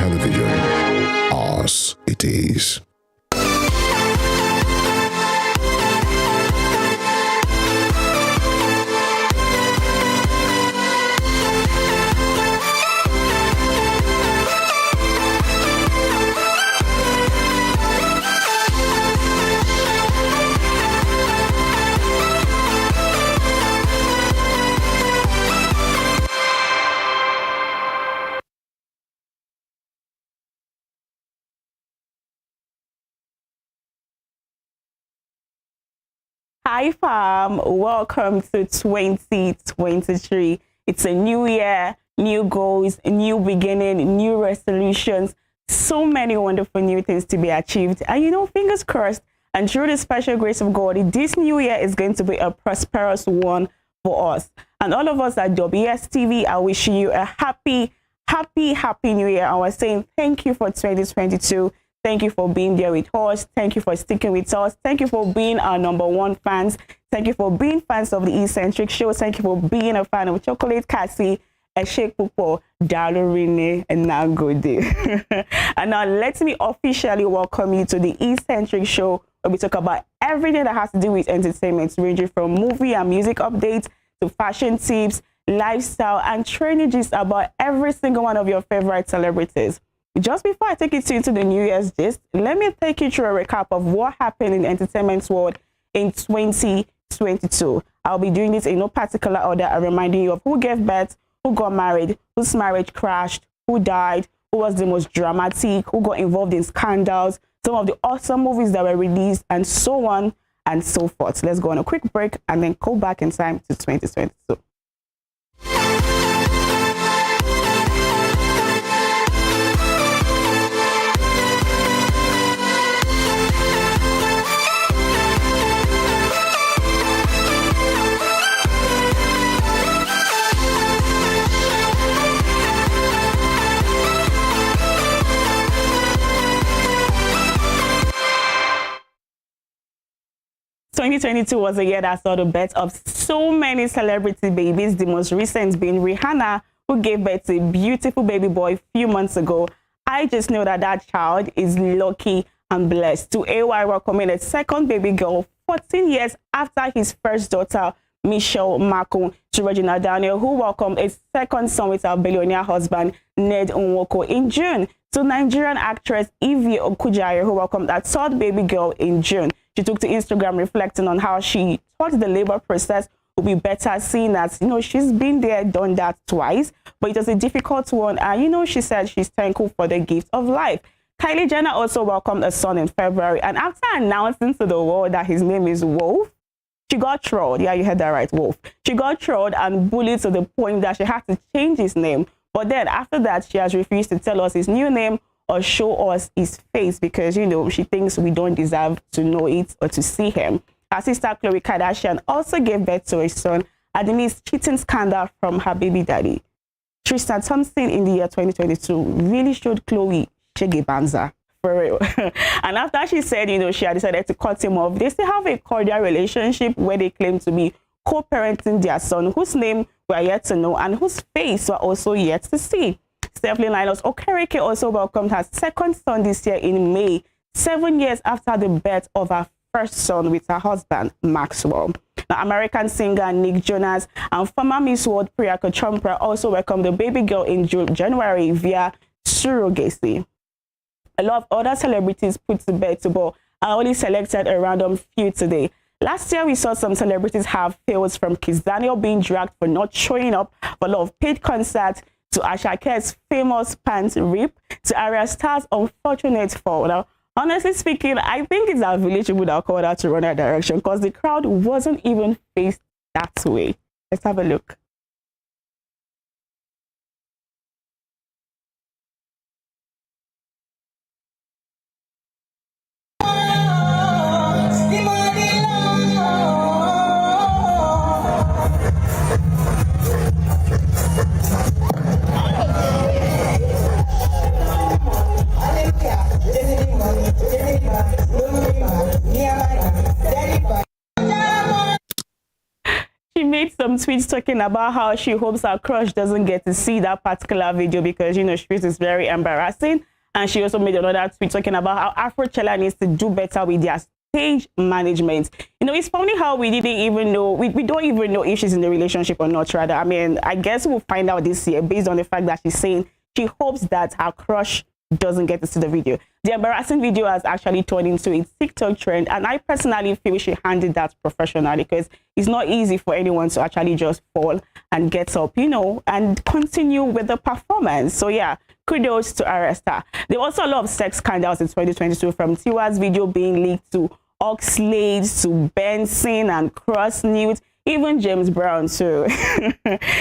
television. Ours it is. Hi fam, welcome to 2023. It's a new year, new goals, new beginning, new resolutions, so many wonderful new things to be achieved. And fingers crossed, and through the special grace of God, this new year is going to be a prosperous one for us. And all of us at WSTV are wishing you a happy new year. And we're saying thank you for 2022. Thank you for being there with us. Thank you for sticking with us. Thank you for being our #1 fans. Thank you for being fans of the E-Centric show. Thank you for being a fan of Chocolate Cassie, Eshek Pupo, Dalorine, and Nagode. And now let me officially welcome you to the E-Centric show, where we talk about everything that has to do with entertainment, ranging from movie and music updates to fashion tips, lifestyle, and training gist about every single one of your favorite celebrities. Just before I take you into the New Year's gist, let me take you through a recap of what happened in the entertainment world in 2022. I'll be doing this in no particular order and reminding you of who gave birth, who got married, whose marriage crashed, who died, who was the most dramatic, who got involved in scandals, some of the awesome movies that were released, and so on and so forth. Let's go on a quick break and then go back in time to 2022. 2022 was a year that saw the birth of so many celebrity babies, the most recent being Rihanna, who gave birth to a beautiful baby boy a few months ago. I just know that that child is lucky and blessed. To AY welcoming a second baby girl 14 years after his first daughter, Michelle Marco, to Regina Daniel, who welcomed a second son with her billionaire husband, Ned Nwoko, in June. To Nigerian actress Evie Okujayo, who welcomed her third baby girl in June. She took to Instagram reflecting on how she thought the labor process would be better, seeing as, she's been there, done that twice, but it was a difficult one. And, she said she's thankful for the gift of life. Kylie Jenner also welcomed a son in February. And after announcing to the world that his name is Wolf, she got trolled. Yeah, you heard that right, Wolf. She got trolled and bullied to the point that she had to change his name. But then after that, she has refused to tell us his new name or show us his face because, she thinks we don't deserve to know it or to see him. Her sister, Khloe Kardashian, also gave birth to a son amidst cheating scandal from her baby daddy. Tristan Thompson in the year 2022 really showed Khloe Shege Banza, for real. And after she said, she had decided to cut him off, they still have a cordial relationship where they claim to be co-parenting their son, whose name we are yet to know and whose face we are also yet to see. Stephanie Linus Okereke also welcomed her second son this year in May, 7 years after the birth of her first son with her husband, Maxwell. Now, American singer Nick Jonas and former Miss World Priyanka Chopra also welcomed the baby girl in January via surrogacy. A lot of other celebrities put to bed to ball. I only selected a random few today. Last year, we saw some celebrities have fails, from Kiss Daniel being dragged for not showing up for a lot of paid concerts, to Ashake's famous pants rip, to Arya Star's unfortunate fall. Now, honestly speaking, I think it's our village would have called her to run that direction because the crowd wasn't even faced that way. Let's have a look. She made some some tweets talking about how she hopes her crush doesn't get to see that particular video because, you know, she feels it's very embarrassing. And she also made another tweet talking about how Afrochella needs to do better with their stage management. You know, it's funny how we didn't even know, we don't even know if she's in the relationship or not, rather. I mean, I guess we'll find out this year based on the fact that she's saying she hopes that her crush doesn't get to see the video. The embarrassing video has actually turned into a TikTok trend, and I personally feel she handled that professionally because it's not easy for anyone to actually just fall and get up, you know, and continue with the performance. So yeah, kudos to Arresta. There were also a lot of sex scandals in 2022, from Tiwa's video being leaked to Oxlade to Benson and Cross News, even James Brown too.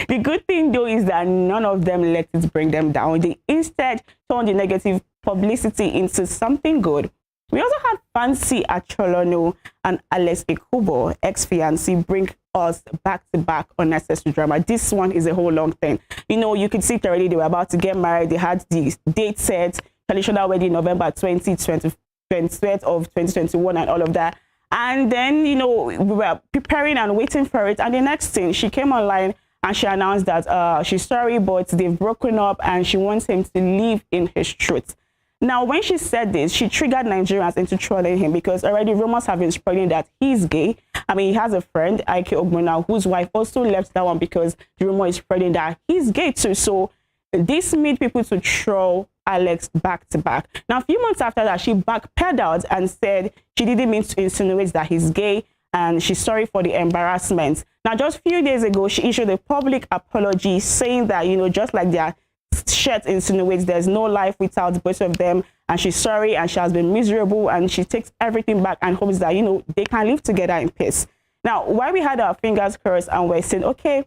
The good thing though is that none of them let it bring them down. They instead turned the negative publicity into something good. We also had Fancy Acholonu and Alex Ekubo, ex-fiancé, bring us back-to-back unnecessary drama. This one is a whole long thing. You know, you could see it already. They were about to get married. They had the date set, traditional wedding November 2020, 20th of 2021 and all of that. And then, you know, we were preparing and waiting for it. And the next thing, she came online and she announced that she's sorry, but they've broken up and she wants him to live in his truth. Now, when she said this, she triggered Nigerians into trolling him because already rumors have been spreading that he's gay. I mean, he has a friend, Ike Ogbonna, whose wife also left that one because the rumor is spreading that he's gay too. So this made people to troll Alex back to back. Now, a few months after that, she backpedaled and said she didn't mean to insinuate that he's gay and she's sorry for the embarrassment. Now, just a few days ago, she issued a public apology saying that, you know, just like their shirt insinuates, there's no life without both of them, and she's sorry and she has been miserable and she takes everything back and hopes that, you know, they can live together in peace. Now, while we had our fingers crossed and we're saying, okay,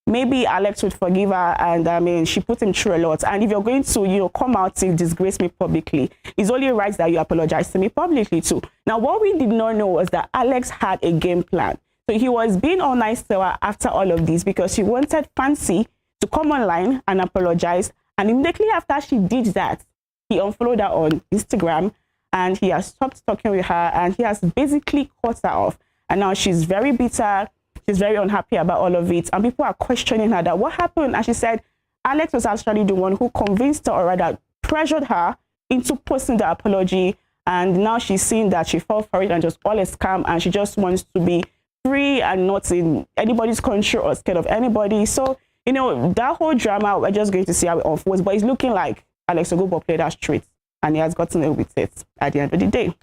maybe Alex would forgive her, and I mean, she put him through a lot. And if you're going to, you know, come out to disgrace me publicly, it's only right that you apologize to me publicly too. Now, what we did not know was that Alex had a game plan. So he was being all nice to her after all of this because he wanted Fancy to come online and apologize. And immediately after she did that, he unfollowed her on Instagram and he has stopped talking with her and he has basically cut her off. And now she's very bitter. She's very unhappy about all of it. And people are questioning her that what happened? And she said Alex was actually the one who convinced her, or rather pressured her into posting the apology. And now she's seeing that she fell for it and just all a scam. And she just wants to be free and not in anybody's country or scared of anybody. So, you know, that whole drama, we're just going to see how it unfolds. But it's looking like Alex Ogobo played that straight and he has gotten away with it at the end of the day.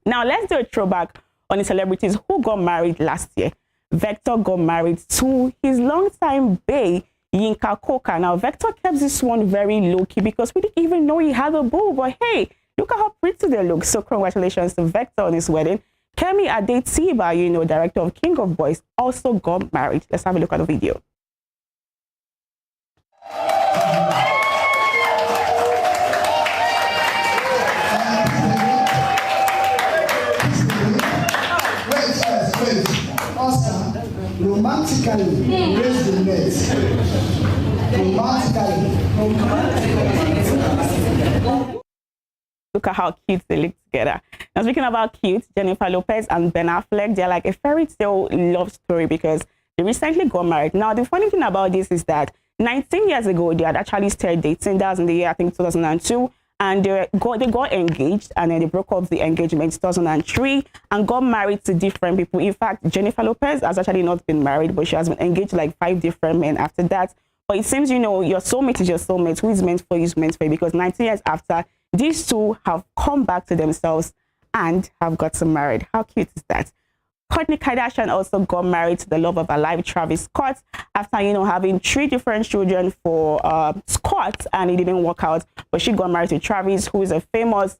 Now, let's do a throwback on the celebrities who got married last year. Vector got married to his longtime bae, Yinka Koka. Now, Vector kept this one very low-key because we didn't even know he had a boo. But hey, look at how pretty they look. So congratulations to Vector on his wedding. Kemi Adetiba, you know, director of King of Boys, also got married. Let's have a look at the video. Romantically, raise the net. Romantically. Look at how cute they look together. Now, speaking about cute, Jennifer Lopez and Ben Affleck, they're like a fairy tale love story because they recently got married. Now, the funny thing about this is that 19 years ago, they had actually started dating. That was in the year, I think, 2002. And they got engaged, and then they broke off the engagement in 2003 and got married to different people. In fact, Jennifer Lopez has actually not been married, but she has been engaged to like 5 different men after that. But it seems, you know, your soulmate is your soulmate. Who is meant for you is meant for you, because 19 years after, these two have come back to themselves and have gotten married. How cute is that? Kourtney Kardashian also got married to the love of her life, Travis Scott, after, you know, having 3 different children for Scott, and it didn't work out. But she got married to Travis, who is a famous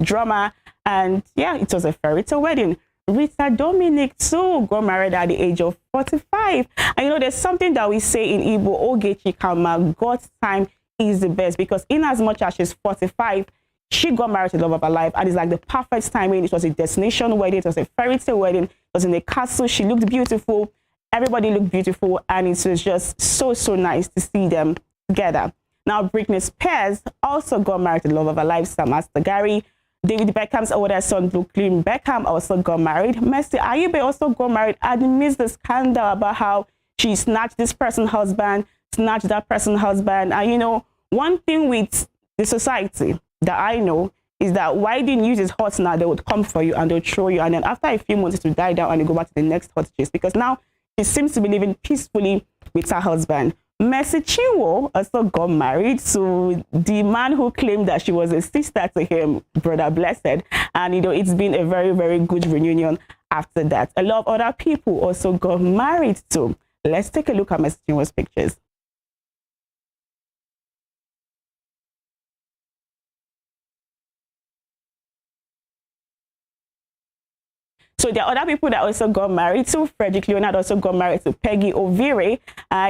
drummer, and yeah, it was a fairy tale wedding. Rita Dominic too got married at the age of 45. And you know, there's something that we say in Igbo, Ogechi Kama, God's time is the best, because in as much as she's 45, she got married to the love of her life, and it's like the perfect timing. It was a destination wedding. It was a fairy tale wedding. It was in a castle. She looked beautiful. Everybody looked beautiful, and it was just so, so nice to see them together. Now, Britney Spears also got married to the love of her life, Sam Asghari. David Beckham's older son, Brooklyn Beckham, also got married. Mercy Ayibe also got married amidst the scandal about how she snatched this person's husband, snatched that person's husband. And you know, one thing with the society that I know is that why the news is hot now, they would come for you and they'll throw you. And then after a few months, it will die down and you go back to the next hot chase, because now she seems to be living peacefully with her husband. Mercy Chinwo also got married to the man who claimed that she was a sister to him, Brother Blessed. And, you know, it's been a very, very good reunion after that. A lot of other people also got married too. Let's take a look at Mercy Chinwo's pictures. So there are other people that also got married to. Frederick Leonard also got married to Peggy Ovire.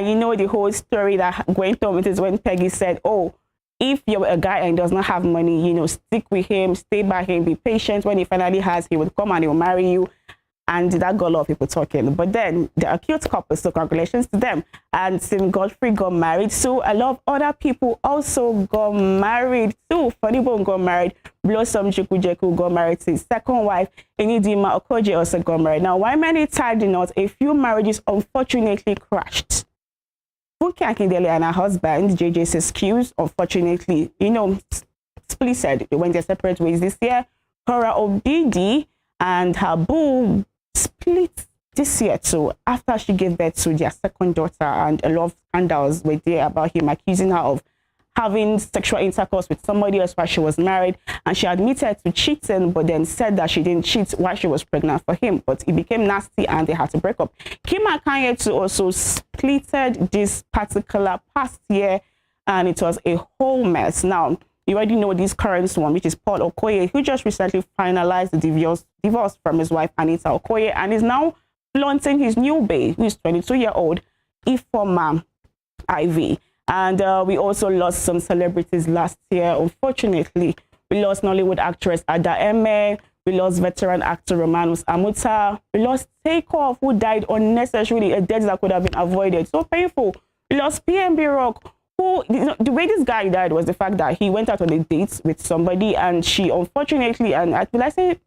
You know the whole story that went on with is when Peggy said, oh, if you're a guy and does not have money, you know, stick with him, stay by him, be patient. When he finally has, he will come and he will marry you. And that got a lot of people talking. But then the accused couple, so congratulations to them. And Sim Godfrey got married. So a lot of other people also got married too. Funny Bone got married. Blossom Jukujeku got married to his second wife. Enidima Okoje also got married. Now, why many tied the knot, a few marriages unfortunately crashed. Funke Akindele and her husband, JJ Seskews, unfortunately, you know, split. They went their separate ways this year. Cora Obidi and her boo split this year too, after she gave birth to their second daughter, and a lot of scandals were there about him accusing her of having sexual intercourse with somebody else while she was married, and she admitted to cheating, but then said that she didn't cheat while she was pregnant for him, but it became nasty and they had to break up. Kim and Kanye too also splitted this particular past year, and it was a whole mess. Now, you already know this current one, which is Paul Okoye, who just recently finalized the divorce from his wife, Anita Okoye, and is now flaunting his new babe, who is 22-year-old, Ifeoma Ivy. And we also lost some celebrities last year. Unfortunately, we lost Nollywood actress Ada Eme. We lost veteran actor Romanus Amuta. We lost Takeoff, who died unnecessarily, a death that could have been avoided. So painful. We lost PNB Rock, who, you know, the way this guy died was the fact that he went out on a date with somebody, and she unfortunately, and I say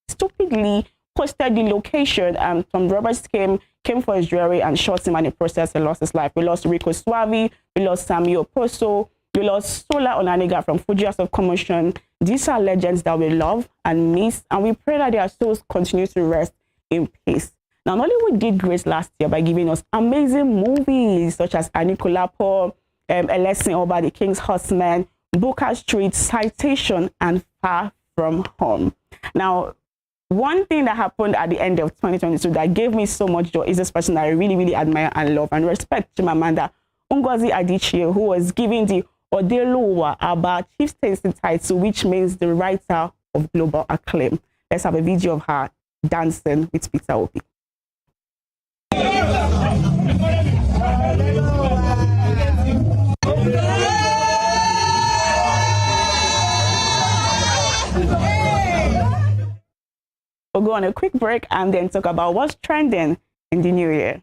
stupidly, posted the location, and some robbers came for his jewelry and shot him, and in the process he lost his life. We lost Rico Suave, we lost Samuel Poso, we lost Sola Onaniga from Fuji House of Commotion. These are legends that we love and miss, and we pray that their souls continue to rest in peace. Now, Nollywood did great last year by giving us amazing movies such as Anikulapo, Elesin Oba, The King's Horseman, Booker Street, Citation, and Far From Home. Now, one thing that happened at the end of 2022 that gave me so much joy is this person that I really, really admire and love and respect, Chimamanda Ngozi Adichie, who was given the Odeluwa Aba Chieftaincy title, which means the writer of global acclaim. Let's have a video of her dancing with Peter Obi. We'll go on a quick break and then talk about what's trending in the new year.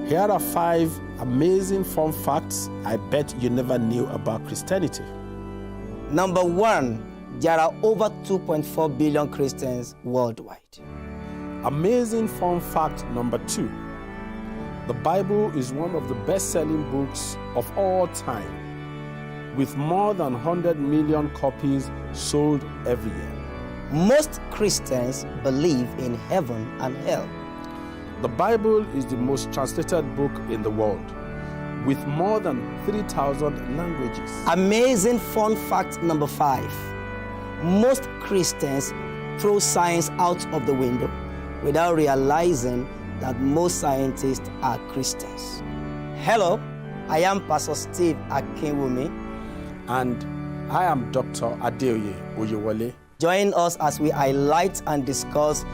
Here are 5 amazing fun facts I bet you never knew about Christianity. Number 1, there are over 2.4 billion Christians worldwide. Amazing fun fact number 2. The Bible is one of the best-selling books of all time, with more than 100 million copies sold every year. Most Christians believe in heaven and hell. The Bible is the most translated book in the world, with more than 3,000 languages. Amazing fun fact number 5. Most Christians throw science out of the window without realizing that most scientists are Christians. Hello, I am Pastor Steve Akinwumi. And I am Dr. Adeoye Oyewole, Join us as we highlight and discuss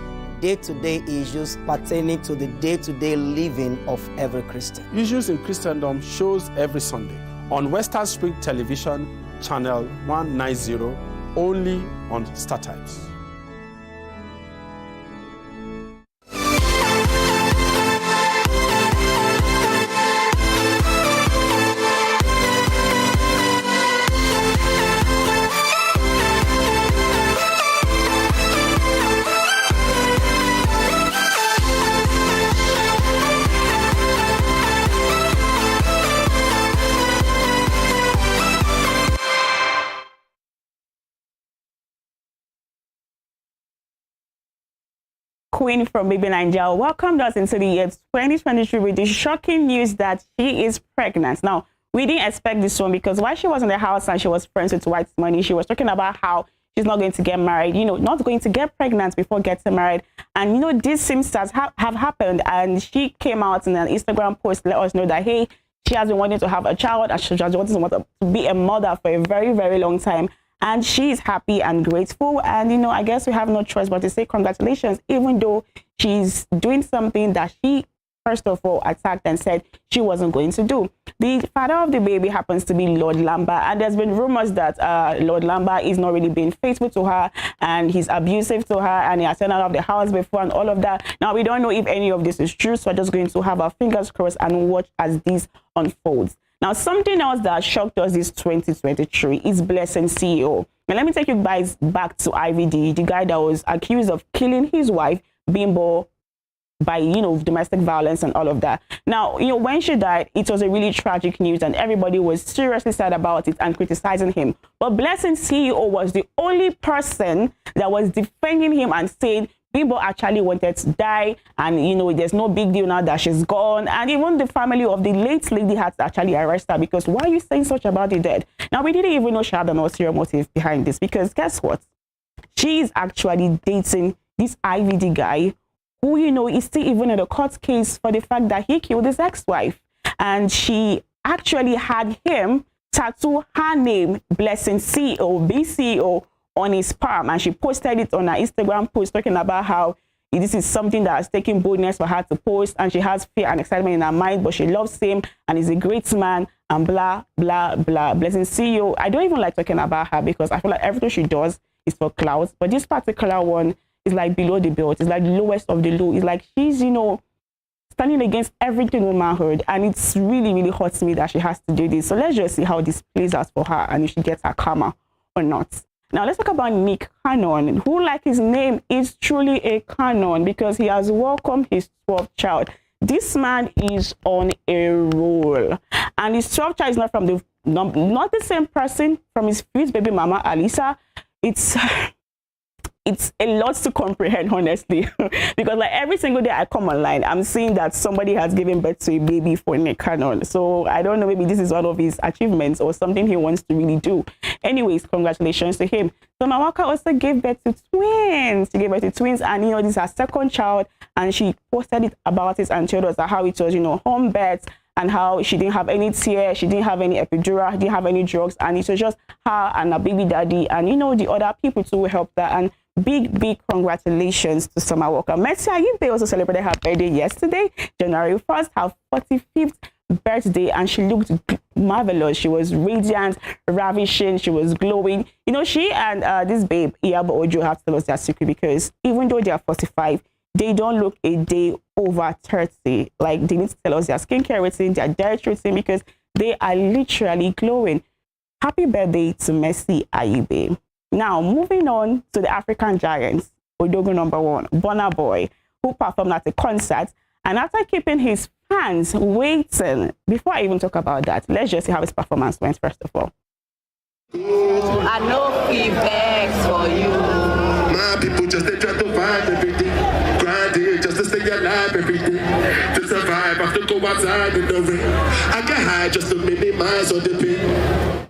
day-to-day issues pertaining to the day-to-day living of every Christian. Issues in Christendom shows every Sunday on Western Spring Television, channel 190, only on Star Times. Queen from Baby Nigeria welcomed us into the year 2023 with the shocking news that she is pregnant. Now, we didn't expect this one because while she was in the house and she was friends with White Money, she was talking about how she's not going to get married, not going to get pregnant before getting married. And, this seems to have happened. And she came out in an Instagram post to let us know that, hey, she has been wanting to have a child and she has wanted to be a mother for a very, very long time. And she's happy and grateful. And, I guess we have no choice but to say congratulations, even though she's doing something that she, first of all, attacked and said she wasn't going to do. The father of the baby happens to be Lord Lambert. And there's been rumors that Lord Lambert is not really being faithful to her and he's abusive to her and he has sent her out of the house before and all of that. Now, we don't know if any of this is true. So we're just going to have our fingers crossed and watch as this unfolds. Now, something else that shocked us this 2023 is Blessing CEO. Now, let me take you guys back to IVD, the guy that was accused of killing his wife, Bimbo, by, domestic violence and all of that. Now, when she died, it was a really tragic news and everybody was seriously sad about it and criticizing him. But Blessing CEO was the only person that was defending him and saying, Bimbo actually wanted to die and, there's no big deal now that she's gone. And even the family of the late lady had to actually arrest her because why are you saying such about the dead? Now, we didn't even know she had an ulterior motive behind this because guess what? She is actually dating this IVD guy who, is still even in a court case for the fact that he killed his ex-wife. And she actually had him tattoo her name, Blessing CEO, BCEO, on his palm, and she posted it on her Instagram post talking about how this is something that has taken boldness for her to post and she has fear and excitement in her mind, but she loves him and he's a great man and blah, blah, blah. Blessing CEO, I don't even like talking about her because I feel like everything she does is for clout, but this particular one is like below the belt. It's like the lowest of the low. It's like she's, standing against everything womanhood, and it's really, really hurts me that she has to do this. So let's just see how this plays out for her and if she gets her karma or not. Now, let's talk about Nick Cannon, who, like his name, is truly a canon because he has welcomed his 12th child. This man is on a roll. And his 12th child is not from not the same person from his first baby mama, Alisa. It's a lot to comprehend, honestly, because like every single day I come online, I'm seeing that somebody has given birth to a baby for Nick Cannon. So I don't know, maybe this is one of his achievements or something he wants to really do. Anyways, congratulations to him. So Mawaka also gave birth to twins. She gave birth to twins, and this is her second child, and she posted it about it and told us how it was, home birth, and how she didn't have any tear, she didn't have any epidural, didn't have any drugs, and it was just her and her baby daddy, and the other people too helped her. And big congratulations to Summer Walker. Mercy Ayibe also celebrated her birthday yesterday, January 1st, her 45th birthday, and she looked marvelous. She was radiant, ravishing, she was glowing. She and this babe, Iyabo Ojo, have to tell us their secret because even though they are 45, they don't look a day over 30. Like, they need to tell us their skincare routine, their diet routine, because they are literally glowing. Happy birthday to Mercy Ayibe. Now, moving on to the African giants, Odogo number 1, Burna Boy, who performed at a concert. And after keeping his fans waiting, before I even talk about that, let's just see how his performance went first of all. I know feedback for you. My people just they try to find everything, grinding just to stay alive everything, to survive. I have to go outside in the rain. I get high just to minimize all the pain.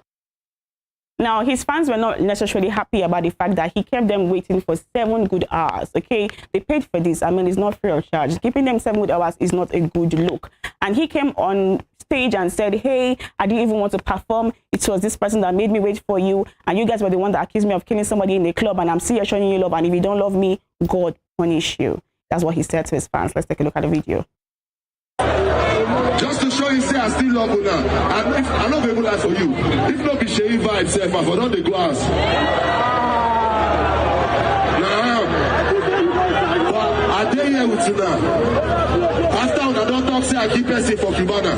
Now, his fans were not necessarily happy about the fact that he kept them waiting for 7 good hours, okay? They paid for this. I mean, it's not free of charge. Keeping them 7 good hours is not a good look. And he came on stage and said, hey, I didn't even want to perform. It was this person that made me wait for you. And you guys were the one that accused me of killing somebody in a club. And I'm still showing you love. And if you don't love me, God punish you. That's what he said to his fans. Let's take a look at the video. Just to show you, say I still love you now. And if I not be able to lie for you. If not be shady vibe, self, I for not the glass. Now, I dare here with you now. After I don't talk, say I keep person for Cubana.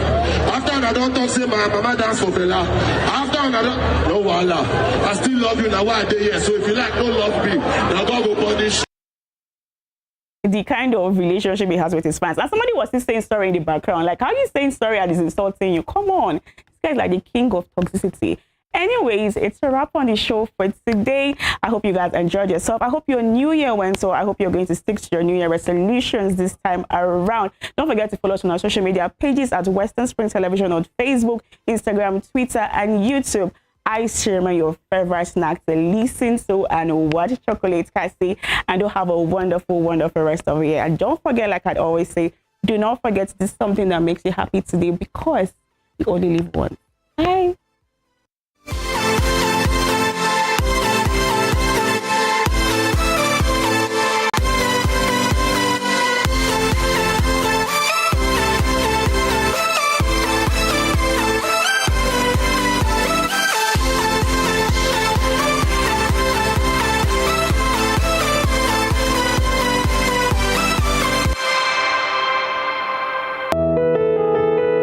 After I don't talk, say my mama dance for Fela. After I don't, no wala. I still love you now. Why I dare here? So if you like, don't love me. Now God will punish. The kind of relationship he has with his fans. And somebody was still saying sorry in the background. Like, how are you saying sorry and he's insulting you? Come on. This guy's like the king of toxicity. Anyways, it's a wrap on the show for today. I hope you guys enjoyed yourself. I hope your new year went so. I hope you're going to stick to your new year resolutions this time around. Don't forget to follow us on our social media pages at Western Spring Television on Facebook, Instagram, Twitter, and YouTube. I share your favorite snack to listen to and watch Chocolate Cassie, and do have a wonderful, wonderful rest of the year. And don't forget, like I'd always say, do not forget to do something that makes you happy today, because you only live once. Bye.